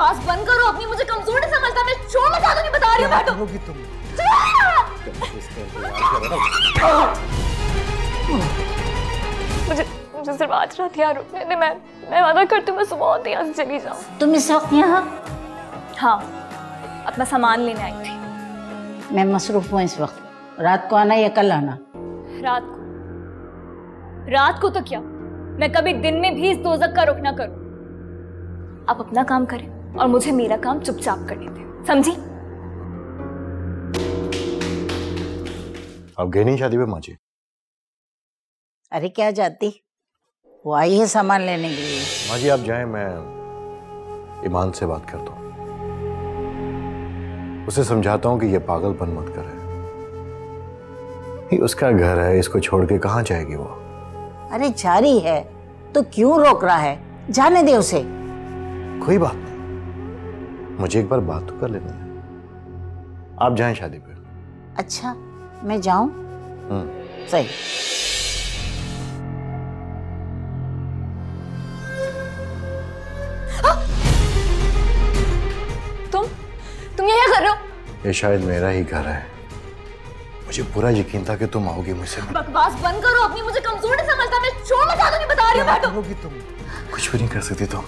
बकवास बंद करो, अपनी मुझे कमजोर नहीं समझता। मैं शोर मचा दूंगी, बता रही हूँ। बैठो। मुझे सिर्फ आज रात यहाँ रुकने दे। मैं वादा करती हूँ मैं सुबह होते यहाँ से चली जाऊँ। तुम इस वक्त यहाँ? हाँ, अपना सामान लेने आई थी। मैं मसरूफ हूँ इस वक्त। रात को आना या कल आना? रात को तो क्या, मैं कभी दिन में भी इस दोज़ख का रुख ना करूं। आप अपना काम करें और मुझे मेरा काम चुपचाप करने दें, समझी? आप गए नहीं शादी पे माँ जी? अरे क्या जाती, वो आई है सामान लेने के लिए। माँ जी आप जाएं, मैं ईमान से बात करता हूँ, उसे समझाता हूँ कि ये पागलपन मत करे। ये उसका घर है, इसको छोड़ के कहाँ जाएगी वो? अरे जा रही है तो क्यों रोक रहा है, जाने दे उसे। कोई बात नहीं, मुझे एक बार बात तो कर लेनी है। आप जाएं शादी पे। अच्छा मैं जाऊं? सही। तुम ये क्या कर रहे हो? ये शायद मेरा ही घर है, मुझे पूरा यकीन था कि तुम आओगी मुझसे। बकवास बंद करो, अपनी मुझे कमजोर नहीं समझता। मैं शोर मचा दूंगी, बता रही हूँ। बैठो। तुम कुछ भी नहीं कर सकती तुम।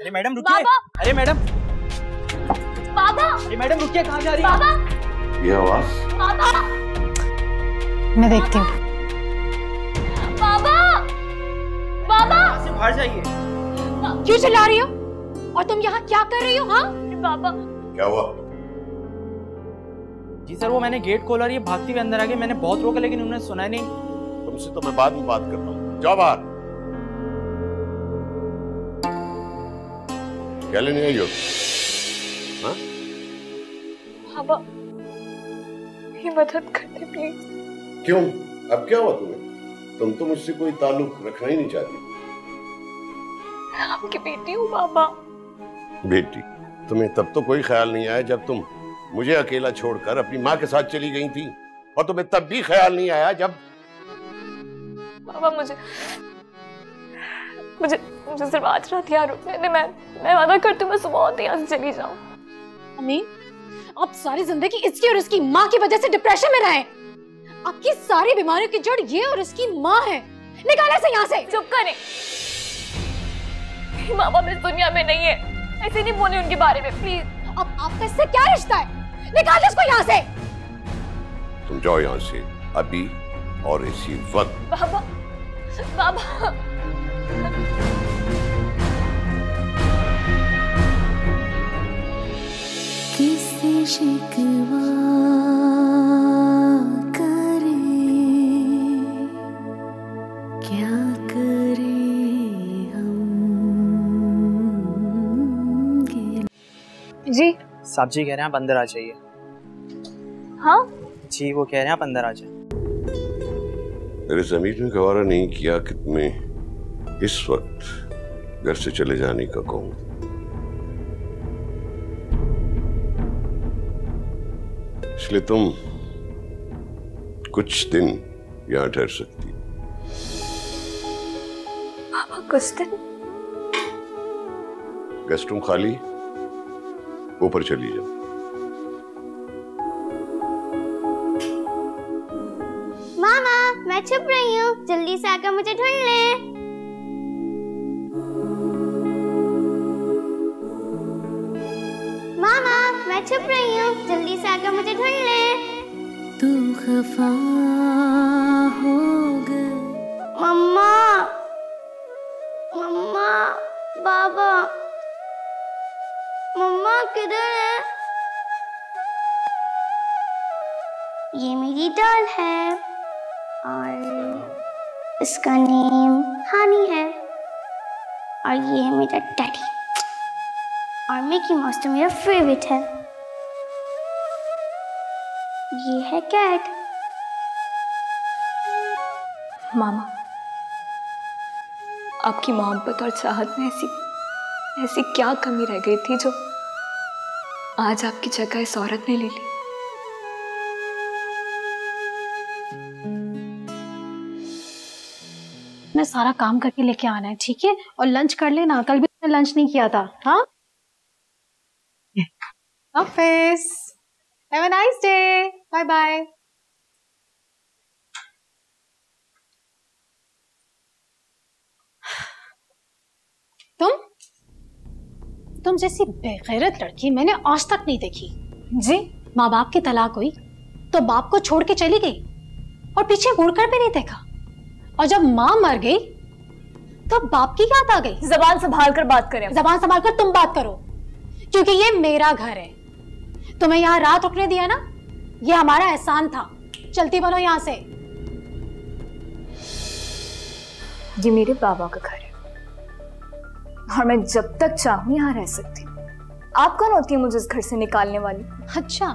अरे मैडम रुकिए। अरे मैडम, बाबा। अरे मैडम रुकिए, कहाँ जा रही हैं? बाबा। ये आवाज? बाबा। मैं देखती हूँ। बाबा। बाबा। यहाँ से बाहर जाइए। क्यों चिल्ला रही हो? और तुम यहाँ क्या कर रही हो? हाँ बाबा। क्या हुआ? जी सर, वो मैंने गेट खोला और ये भागती हुई अंदर आ गई। मैंने बहुत रोका लेकिन उन्होंने सुना नहीं। तुमसे तो मैं बाद में बात करता हूँ, जाओ बाहर। क्या लेने आई हो? हाँ? बाबा, मेरी मदद कर दे प्लीज। क्यों? अब क्या हुआ तुम्हें? तुम तो मुझसे कोई ताल्लुक रखना ही नहीं चाहती। मैं आपकी बेटी हूँ बाबा। बेटी? तुम्हें तब तो कोई ख्याल नहीं आया जब तुम मुझे अकेला छोड़कर अपनी माँ के साथ चली गई थी, और तुम्हें तब भी ख्याल नहीं आया जब... बाबा मुझे सिर्फ आज रात यहाँ रुकने दे। मैं वादा करती हूँ मैं सुबह होते यहाँ से चली जाऊँ। अम्मी, आप सारी जिंदगी इसकी और इसकी माँ की वजह से डिप्रेशन में रहे। आपकी सारी बीमारियों की जड़ ये और इसकी माँ है। निकाले से यहाँ से। चुप करें। मेरी माँ बाप इस दुनिया में नहीं है, ऐसे नहीं बोले उनके बारे में प्लीज। अब आपका इससे क्या रिश्ता है? निकाल इसको यहाँ से। तुम जाओ यहाँ से अभी और इसी वक्त। बाबा, बाबा। किससे शिकवा करे, क्या करे हम। जी साहब जी कह रहे हैं आप अंदर आ जाइए। हाँ जी वो कह रहे हैं आप अंदर आ जाइए। मेरे ज़मीर ने गवारा नहीं किया कि तुम्हें इस वक्त घर से चले जाने का कहूं। इसलिए तुम कुछ दिन यहां ठहर सकती। बाबा कुछ दिन? गेस्ट रूम खाली, ऊपर चली जाओ। मामा, मैं छुप रही हूँ, जल्दी से आकर मुझे ढूंढ ले। मामा, मैं छुप रही हूँ, जल्दी से आकर मुझे ढूंढ ले। तू खफा हो गए। मम्मा, मम्मा, पापा, मम्मा किधर है? ये मेरी डॉल है और इसका नेम हानी है और ये है मेरा डैडी और मिकी माउस तो मेरा फेवरेट है। ये है कैट। मामा, आपकी मोहब्बत और चाहत में ऐसी क्या कमी रह गई थी जो आज आपकी जगह इस औरत ने ले ली? मैं सारा काम करके लेके आना है, ठीक है? और लंच कर लेना, कल भी मैंने लंच नहीं किया था। हाँ, office, have a nice day, bye bye. तुम जैसी बेगैरत लड़की मैंने आज तक नहीं देखी। जी, माँ बाप की तलाक हुई तो बाप को छोड़ के चली गई और पीछे मुड़कर भी नहीं देखा, और जब माँ मर गई तो बाप की याद आ गई। जबान संभाल कर बात करें। जबान संभाल कर तुम बात करो, क्योंकि ये मेरा घर है। तुम्हें यहाँ रात रुकने दिया ना, ये हमारा एहसान था। चलती बनो यहाँ से। ये मेरे बाबा का घर है और मैं जब तक चाहूं यहाँ रह सकती हूँ। आप कौन होती है मुझे इस घर से निकालने वाली? अच्छा,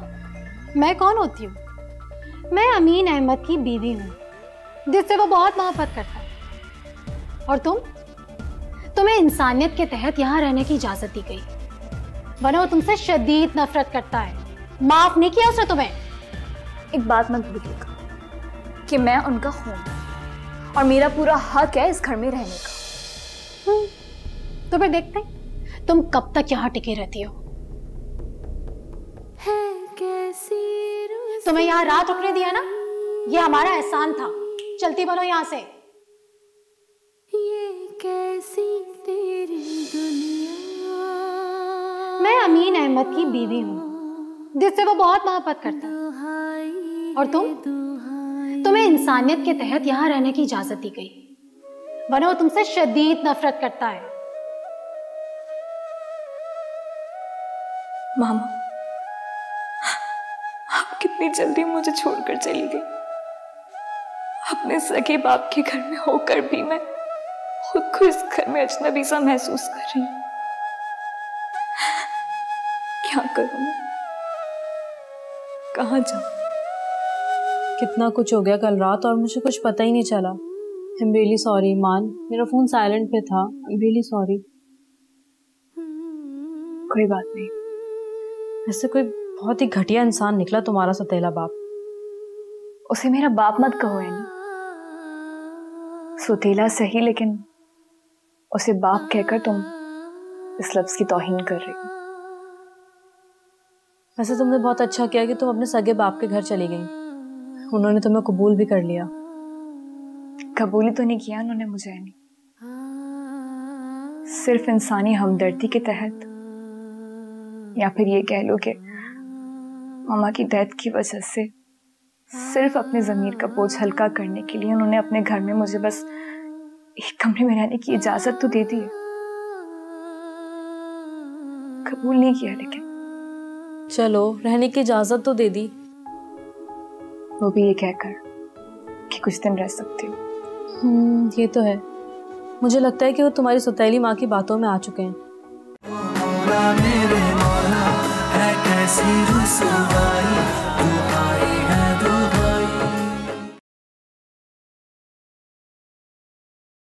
मैं कौन होती हूँ? मैं अमीन अहमद की बीवी हूँ, जिससे वो बहुत मोहब्बत करता है। और तुम्हें इंसानियत के तहत यहाँ रहने की इजाजत दी गई, वरना वो तुमसे शदीद नफरत करता है। माफ नहीं किया उसने तुम्हें। एक बात मत भूलिएगा कि मैं उनका हूँ और मेरा पूरा हक है इस घर में रहने का। तो फिर देखते हैं तुम कब तक यहाँ टिके रहती हो। तुम्हें यहाँ रात रुकने दिया ना, ये हमारा एहसान था। चलती बनो यहाँ से। ये कैसी तेरी दुनिया। मैं अमीन अहमद की बीवी हूँ, जिससे वो बहुत मोहब्बत करता है। और तुम्हें इंसानियत के तहत यहाँ रहने की इजाजत दी गई, वरना वो तुमसे शदीद नफरत करता है। मामा, आप कितनी जल्दी मुझे छोड़कर चली गई। अपने सगे बाप के घर में होकर भी मैं खुद को इस घर में अजनबी सा महसूस कर रही हूँ। क्या करूं मैं? कहाँ जाऊं? कितना कुछ हो गया कल रात और मुझे कुछ पता ही नहीं चला। I'm really sorry मान, मेरा फोन साइलेंट पे था। I'm really sorry। कोई बात नहीं। ऐसे कोई बहुत ही घटिया इंसान निकला तुम्हारा सौतेला बाप। उसे मेरा बाप मत कहो एनी। सौतेला सही, लेकिन उसे बाप कहकर तुम इस लफ्ज की तौहीन कर रही हो। वैसे तुमने बहुत अच्छा किया कि तुम अपने सगे बाप के घर चली गई। उन्होंने तुम्हें कबूल भी कर लिया। कबूल तो नहीं किया उन्होंने मुझे एनी, सिर्फ इंसानी हमदर्दी के तहत, या फिर ये कह लो कि मामा की डेथ की वजह से सिर्फ अपने ज़मीर का बोझ हल्का करने के लिए उन्होंने अपने घर में मुझे बस एक कमरे में रहने की इजाजत तो दे दी है। कबूल नहीं किया, लेकिन चलो रहने की इजाजत तो दे दी, वो भी ये कहकर कि कुछ दिन रह सकती हूँ। ये तो है। मुझे लगता है कि वो तुम्हारी सौतेली माँ की बातों में आ चुके हैं। मेरे मौला है कैसी रुसवाई।